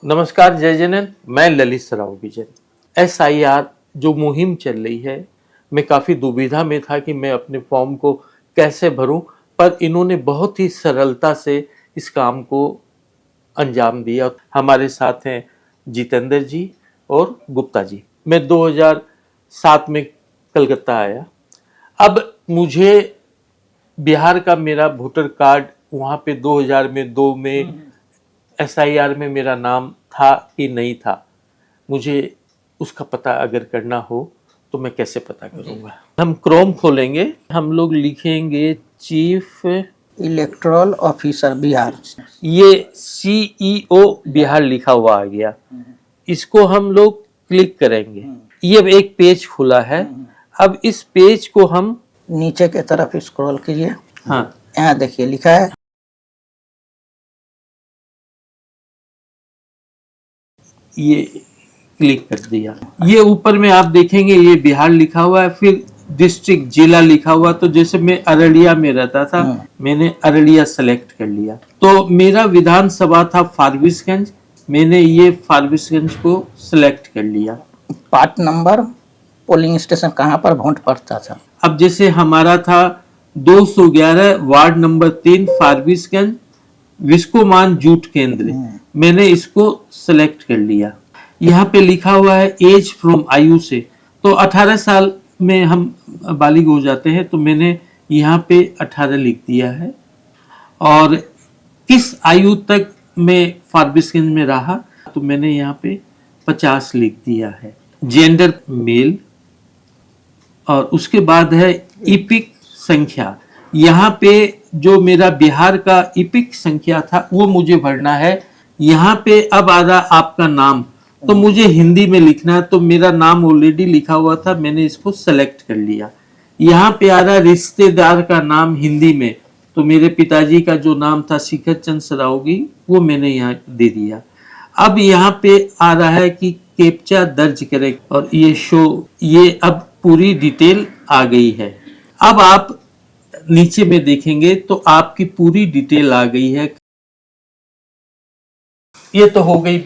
नमस्कार, जय जनन। मैं ललित सराव विजय। SIR जो मुहिम चल रही है, मैं काफ़ी दुविधा में था कि मैं अपने फॉर्म को कैसे भरूं, पर इन्होंने बहुत ही सरलता से इस काम को अंजाम दिया। हमारे साथ हैं जितेंद्र जी और गुप्ता जी। मैं 2007 में कलकत्ता आया। अब मुझे बिहार का मेरा वोटर कार्ड वहाँ पे 2002 में SIR में मेरा नाम था कि नहीं था, मुझे उसका पता अगर करना हो तो मैं कैसे पता करूंगा। हम क्रोम खोलेंगे, हम लोग लिखेंगे चीफ इलेक्टोरल ऑफिसर बिहार। ये CEO बिहार लिखा हुआ आ गया। इसको हम लोग क्लिक करेंगे। ये एक पेज खुला है। अब इस पेज को हम नीचे के तरफ स्क्रॉल कीजिए। हाँ, यहाँ देखिए लिखा है ये क्लिक कर दिया। ये ऊपर में आप देखेंगे ये बिहार लिखा हुआ है, फिर डिस्ट्रिक्ट जिला लिखा हुआ। तो जैसे मैं अररिया में रहता था, मैंने अररिया सेलेक्ट कर लिया। तो मेरा विधानसभा था फारबिसगंज, मैंने ये फारबिसगंज को सेलेक्ट कर लिया। पार्ट नंबर, पोलिंग स्टेशन कहाँ पर वोट पड़ता था। अब जैसे हमारा था 211 वार्ड नंबर 3 फारबिसगंज विस्कोमान जूट केंद्र, मैंने इसको सेलेक्ट कर लिया। यहाँ पे लिखा हुआ है एज फ्रॉम आयु से, तो 18 साल में हम बालिग हो जाते हैं, तो मैंने यहाँ पे 18 लिख दिया है। और किस आयु तक मैं फारबिसगंज में रहा, तो मैंने यहाँ पे 50 लिख दिया है। जेंडर मेल, और उसके बाद है इपिक संख्या। यहाँ पे जो मेरा बिहार का इपिक संख्या था वो मुझे भरना है। यहाँ पे अब आ रहा आपका नाम, तो मुझे हिंदी में लिखना है, तो मेरा नाम ऑलरेडी लिखा हुआ था, मैंने इसको सेलेक्ट कर लिया। यहाँ पे आ रहा रिश्तेदार का नाम हिंदी में, तो मेरे पिताजी का जो नाम था शिखर चंद सरावगी, वो मैंने यहाँ दे दिया। अब यहाँ पे आ रहा है कि कैप्चा दर्ज करें, और ये शो, ये अब पूरी डिटेल आ गई है। अब आप नीचे में देखेंगे तो आपकी पूरी डिटेल आ गई है। ये तो हो गई,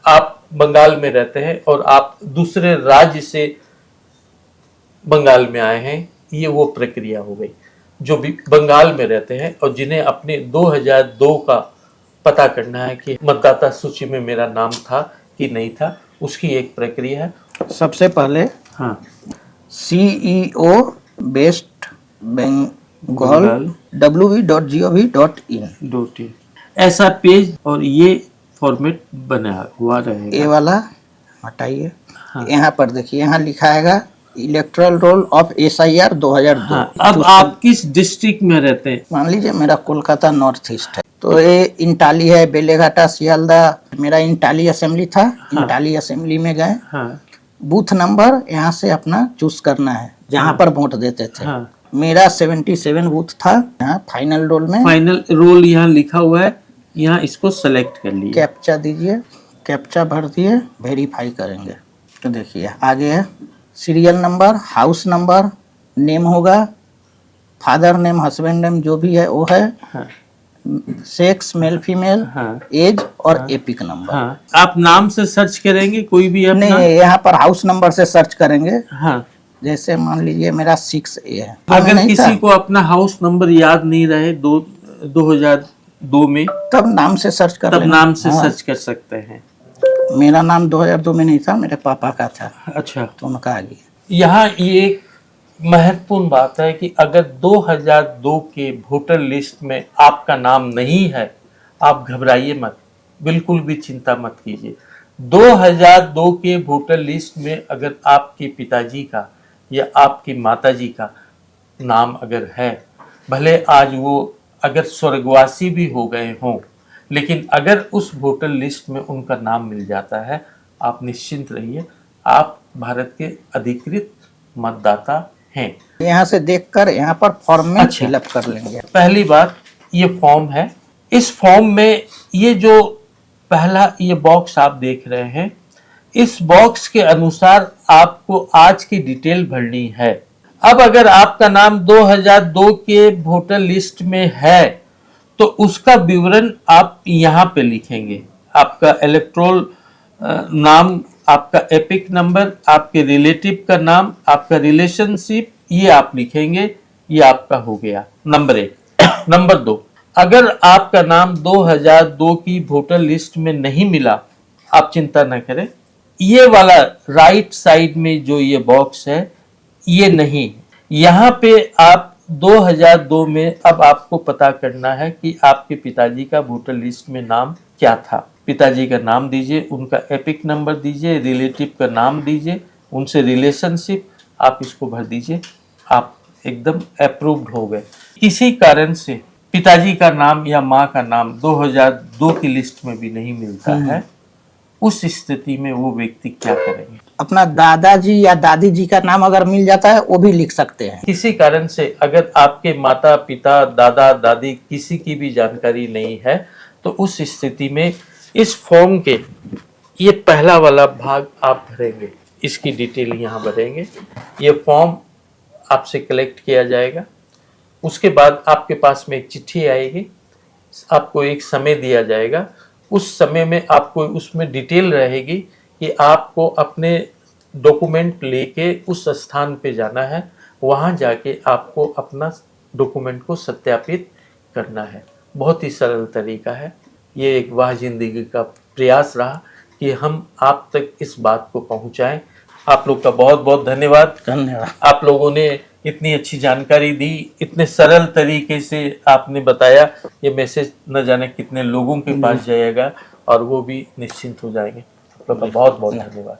आप बंगाल में रहते हैं और आप दूसरे राज्य से बंगाल में आए हैं, ये वो प्रक्रिया हो गई। जो भी बंगाल में रहते हैं और जिन्हें अपने 2002 का पता करना है कि मतदाता सूची में मेरा नाम था कि नहीं था, उसकी एक प्रक्रिया है। सबसे पहले हाँ, CEO बेस्ट बंगाल wv.gov.in ऐसा पेज और ये फॉर्मेट बना हुआ रहेगा। ये वाला हटाइए। हाँ। यहाँ पर देखिए, यहाँ लिखा है इलेक्टोरल रोल ऑफ SIR 2002। हाँ, अब आप किस डिस्ट्रिक्ट में रहते हैं? मान लीजिए मेरा कोलकाता नॉर्थ ईस्ट है, तो ये इंटाली है, बेलेघाटा, सियालदा। मेरा इंटाली असेंबली था। हाँ। इंटाली असेंबली में गए। हाँ। बूथ नंबर यहाँ से अपना चूज करना है जहाँ पर वोट देते थे। हाँ। मेरा 77 बूथ था। यहाँ फाइनल रोल में, फाइनल रोल यहाँ लिखा हुआ है, यहाँ इसको सेलेक्ट कर लिए। कैप्चा दीजिए, कैप्चा भर दिए, वेरीफाई करेंगे। तो देखिए आगे है serial number, house number, name होगा, फादर नेम, हस्बैंड नेम जो भी है वो है। हाँ। Sex male female. हाँ। एज और हाँ। Epic number. हाँ। आप नाम से सर्च करेंगे कोई भी अपना? नहीं, यहाँ पर हाउस नंबर से सर्च करेंगे। हाँ। जैसे मान लीजिए मेरा 6A है। अगर किसी को अपना हाउस नंबर याद नहीं रहे 2002 में, तब नाम से सर्च कर, तब नाम से सर्च कर सकते हैं। मेरा नाम 2002 में नहीं था, मेरे पापा का था। अच्छा, तो उनका आ गया। यहाँ ये एक महत्वपूर्ण बात है कि अगर 2002 के वोटर लिस्ट में आपका नाम नहीं है, आप घबराइए मत, बिल्कुल भी चिंता मत कीजिए। 2002 के वोटर लिस्ट में अगर आपके पिताजी का या आपकी माताजी का नाम अगर है, भले आज वो अगर स्वर्गवासी भी हो गए हों, लेकिन अगर उस वोटर लिस्ट में उनका नाम मिल जाता है, आप निश्चिंत रहिए, आप भारत के अधिकृत मतदाता हैं। यहाँ से देखकर यहाँ पर फॉर्म में फिलअप कर लेंगे। पहली बात ये फॉर्म है। इस फॉर्म में ये जो पहला ये बॉक्स आप देख रहे हैं, इस बॉक्स के अनुसार आपको आज की डिटेल भरनी है। अब अगर आपका नाम 2002 के वोटर लिस्ट में है तो उसका विवरण आप यहाँ पे लिखेंगे। आपका इलेक्ट्रोल नाम, आपका एपिक नंबर, आपके रिलेटिव का नाम, आपका रिलेशनशिप, ये आप लिखेंगे। ये आपका हो गया नंबर 1। नंबर 2, अगर आपका नाम 2002 की वोटर लिस्ट में नहीं मिला, आप चिंता न करें। ये वाला राइट साइड में जो ये बॉक्स है, ये नहीं, यहाँ पे आप 2002 में अब आपको पता करना है कि आपके पिताजी का वोटर लिस्ट में नाम क्या था। पिताजी का नाम दीजिए, उनका एपिक नंबर दीजिए, रिलेटिव का नाम दीजिए, उनसे रिलेशनशिप, आप इसको भर दीजिए। आप एकदम अप्रूव्ड हो गए। किसी कारण से पिताजी का नाम या माँ का नाम 2002 की लिस्ट में भी नहीं मिलता है, उस स्थिति में वो व्यक्ति क्या करेंगे? अपना दादाजी या दादी जी का नाम अगर मिल जाता है वो भी लिख सकते हैं। किसी कारण से अगर आपके माता पिता, दादा दादी किसी की भी जानकारी नहीं है, तो उस स्थिति में इस फॉर्म के ये पहला वाला भाग आप भरेंगे, इसकी डिटेल यहाँ भरेंगे। ये फॉर्म आपसे कलेक्ट किया जाएगा। उसके बाद आपके पास में एक चिट्ठी आएगी, आपको एक समय दिया जाएगा। उस समय में आपको उसमें डिटेल रहेगी कि आपको अपने डॉक्यूमेंट लेके उस स्थान पे जाना है, वहाँ जाके आपको अपना डॉक्यूमेंट को सत्यापित करना है। बहुत ही सरल तरीका है। ये एक वाह जिंदगी का प्रयास रहा कि हम आप तक इस बात को पहुँचाएं। आप लोग का बहुत बहुत धन्यवाद। धन्यवाद। आप लोगों ने इतनी अच्छी जानकारी दी, इतने सरल तरीके से आपने बताया। ये मैसेज न जाने कितने लोगों के पास जाएगा और वो भी निश्चिंत हो जाएंगे। आप लोग का बहुत बहुत धन्यवाद।